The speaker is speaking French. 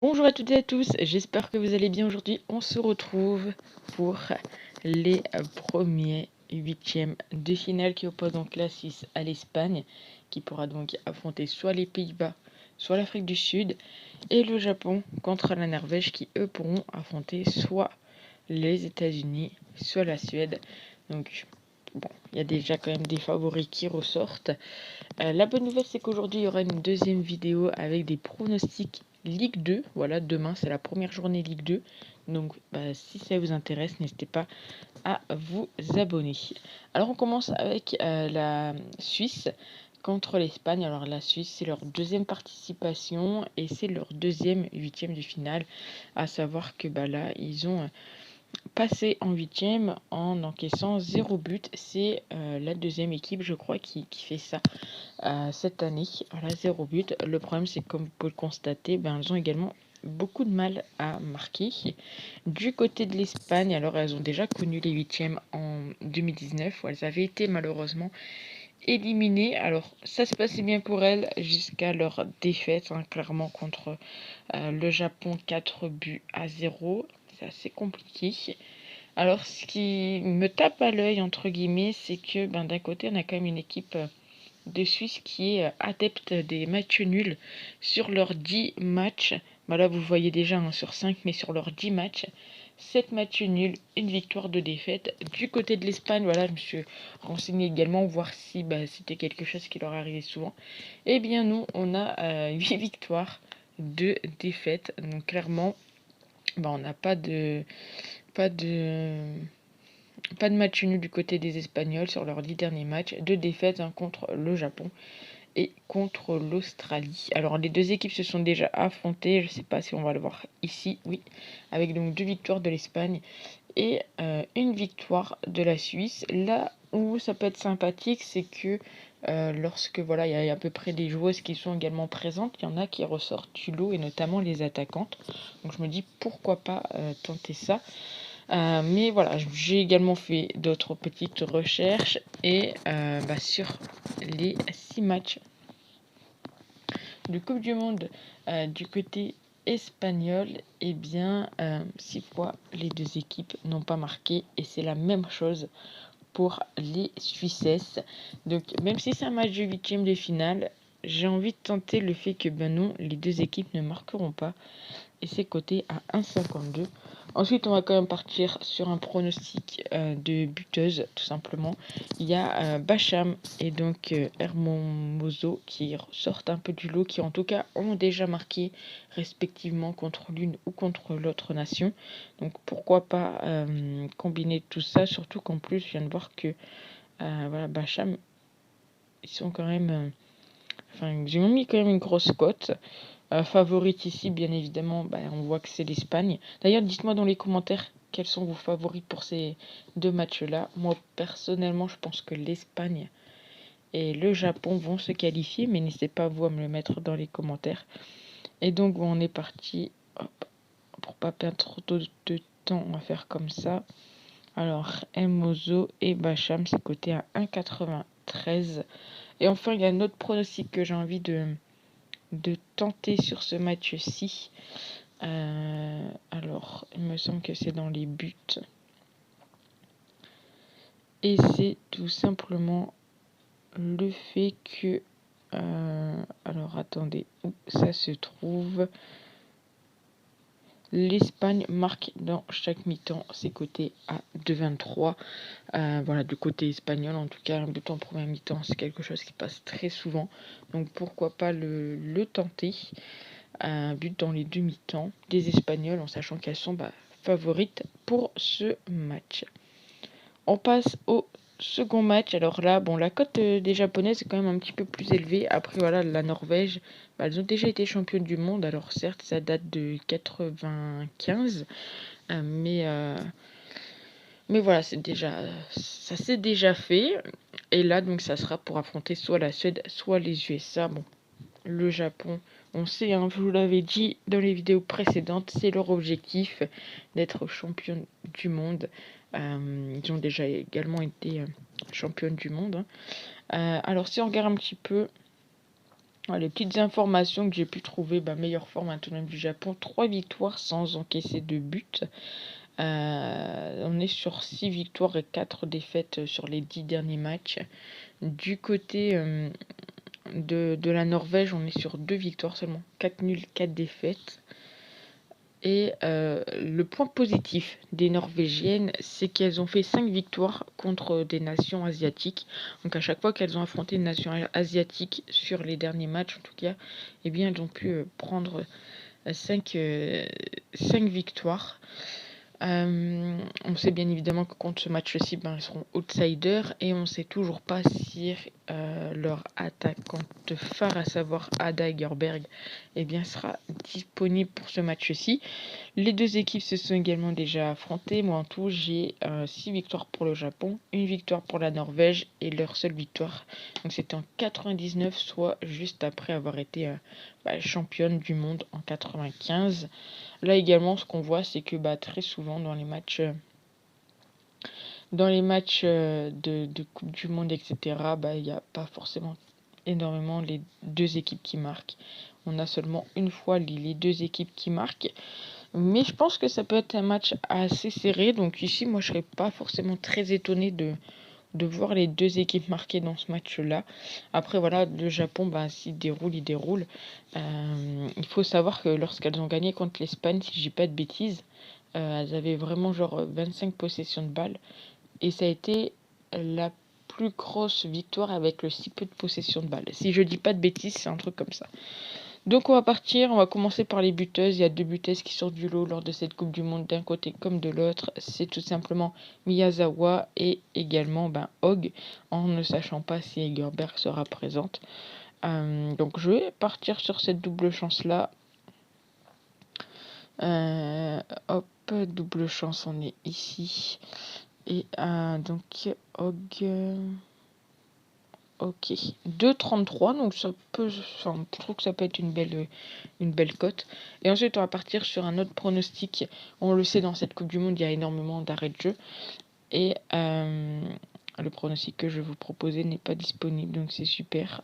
Bonjour à toutes et à tous, j'espère que vous allez bien aujourd'hui. On se retrouve pour les premiers huitièmes de finale qui opposent donc la Suisse à l'Espagne, qui pourra donc affronter soit les Pays-Bas, soit l'Afrique du Sud, et le Japon contre la Norvège qui eux pourront affronter soit les États-Unis, soit la Suède. Donc bon, il y a déjà quand même des favoris qui ressortent. La bonne nouvelle, c'est qu'aujourd'hui, il y aura une deuxième vidéo avec des pronostics Ligue 2. Voilà, demain, c'est la première journée Ligue 2. Donc, si ça vous intéresse, n'hésitez pas à vous abonner. Alors, on commence avec la Suisse contre l'Espagne. Alors, la Suisse, c'est leur deuxième participation et c'est leur deuxième huitième de finale. À savoir que là, ils ont passé en huitième en encaissant 0 but. C'est la deuxième équipe, je crois, qui fait ça cette année. Voilà, 0 but. Le problème, c'est que comme vous pouvez le constater, elles ont également beaucoup de mal à marquer. Du côté de l'Espagne, alors elles ont déjà connu les huitièmes en 2019 où elles avaient été malheureusement éliminées. Alors ça se passait bien pour elles jusqu'à leur défaite, clairement contre le Japon, 4 buts à 0. C'est assez compliqué. Alors ce qui me tape à l'œil entre guillemets, c'est que d'un côté on a quand même une équipe de Suisse qui est adepte des matchs nuls sur leurs 10 matchs. Là, vous voyez déjà sur 5, mais sur leurs 10 matchs, 7 matchs nuls, une victoire, 2 défaites. Du côté de l'Espagne, voilà, je me suis renseigné également, voir si c'était quelque chose qui leur arrivait souvent. Eh bien, nous, on a 8 victoires, 2 défaites. Donc, clairement, on n'a pas de, pas de match nul du côté des Espagnols sur leurs 10 derniers matchs. 2 défaites contre le Japon et contre l'Australie. Alors les deux équipes se sont déjà affrontées, je ne sais pas si on va le voir ici, oui, avec donc 2 victoires de l'Espagne et une victoire de la Suisse. Là où ça peut être sympathique, c'est que lorsque il y a à peu près des joueuses qui sont également présentes, il y en a qui ressortent du lot et notamment les attaquantes. Donc je me dis pourquoi pas tenter ça. Mais voilà, j'ai également fait d'autres petites recherches et sur les 6 matchs de Coupe du Monde du côté espagnol, 6 fois les deux équipes n'ont pas marqué et c'est la même chose pour les Suissesses. Donc même si c'est un match de huitième de finale, j'ai envie de tenter le fait que non, les deux équipes ne marqueront pas et c'est coté à 1,52. Ensuite, on va quand même partir sur un pronostic de buteuse, tout simplement. Il y a Bacham et donc Hermoso qui sortent un peu du lot, qui en tout cas ont déjà marqué respectivement contre l'une ou contre l'autre nation. Donc pourquoi pas combiner tout ça, surtout qu'en plus, je viens de voir que Bacham, ils sont quand même... ils ont mis quand même une grosse cote. Favorite ici, bien évidemment, on voit que c'est l'Espagne. D'ailleurs, dites-moi dans les commentaires quels sont vos favoris pour ces deux matchs-là. Moi, personnellement, je pense que l'Espagne et le Japon vont se qualifier, mais n'hésitez pas vous à me le mettre dans les commentaires. Et donc, on est parti. Hop, pour pas perdre trop de temps, on va faire comme ça. Alors, Mozo et Bacham, c'est coté à 1,93. Et enfin, il y a un autre pronostic que j'ai envie de tenter sur ce match-ci. Alors, il me semble que c'est dans les buts. Et c'est tout simplement le fait que... alors, attendez, où ça se trouve? L'Espagne marque dans chaque mi-temps, c'est coté à 2,23. Du côté espagnol, en tout cas, un but en première mi-temps, c'est quelque chose qui passe très souvent. Donc, pourquoi pas le tenter? Un but dans les demi-temps des Espagnols, en sachant qu'elles sont favorites pour ce match. On passe au second match. Alors là, la cote des Japonaises est quand même un petit peu plus élevée. Après, la Norvège, elles ont déjà été championnes du monde. Alors certes, ça date de 95, mais voilà, ça s'est déjà fait. Et là, donc, ça sera pour affronter soit la Suède, soit les USA. Bon, le Japon, on sait, je vous l'avais dit dans les vidéos précédentes, c'est leur objectif d'être championne du monde. Ils ont déjà également été championnes du monde. Alors si on regarde un petit peu Voilà, les petites informations que j'ai pu trouver, meilleure forme autonome du Japon, 3 victoires sans encaisser de but. On est sur 6 victoires et 4 défaites sur les 10 derniers matchs. Du côté de la Norvège, on est sur 2 victoires seulement, 4 nuls, 4 défaites. Et le point positif des Norvégiennes, c'est qu'elles ont fait 5 victoires contre des nations asiatiques. Donc à chaque fois qu'elles ont affronté une nation asiatique sur les derniers matchs, en tout cas, eh bien elles ont pu prendre 5 victoires. On sait bien évidemment que contre ce match-ci, ils seront outsiders et on ne sait toujours pas si leur attaquante phare, à savoir Ada Egerberg, sera disponible pour ce match-ci. Les deux équipes se sont également déjà affrontées. Moi en tout, j'ai 6 victoires pour le Japon, 1 victoire pour la Norvège et leur seule victoire. Donc c'était en 99, soit juste après avoir été championne du monde en 95. Là également, ce qu'on voit, c'est que très souvent dans les matchs de Coupe du Monde, etc., il n'y a pas forcément énormément les deux équipes qui marquent. On a seulement une fois les deux équipes qui marquent. Mais je pense que ça peut être un match assez serré. Donc ici, moi, je serais pas forcément très étonné de voir les deux équipes marquées dans ce match-là. Après, voilà, le Japon, s'il déroule, il déroule. Il faut savoir que lorsqu'elles ont gagné contre l'Espagne, si je dis pas de bêtises, elles avaient vraiment genre 25 possessions de balles. Et ça a été la plus grosse victoire avec le si peu de possession de balles. Si je dis pas de bêtises, c'est un truc comme ça. Donc on va commencer par les buteuses. Il y a 2 buteuses qui sortent du lot lors de cette Coupe du Monde d'un côté comme de l'autre. C'est tout simplement Miyazawa et également Hogg, en ne sachant pas si Egerberg sera présente. Donc je vais partir sur cette double chance là. Hop, double chance, on est ici. Et donc Hogg... Ok, 2,33, donc ça peut, je trouve que ça peut être une belle cote. Et ensuite, on va partir sur un autre pronostic. On le sait, dans cette Coupe du Monde, il y a énormément d'arrêts de jeu. Et le pronostic que je vais vous proposer n'est pas disponible, donc c'est super.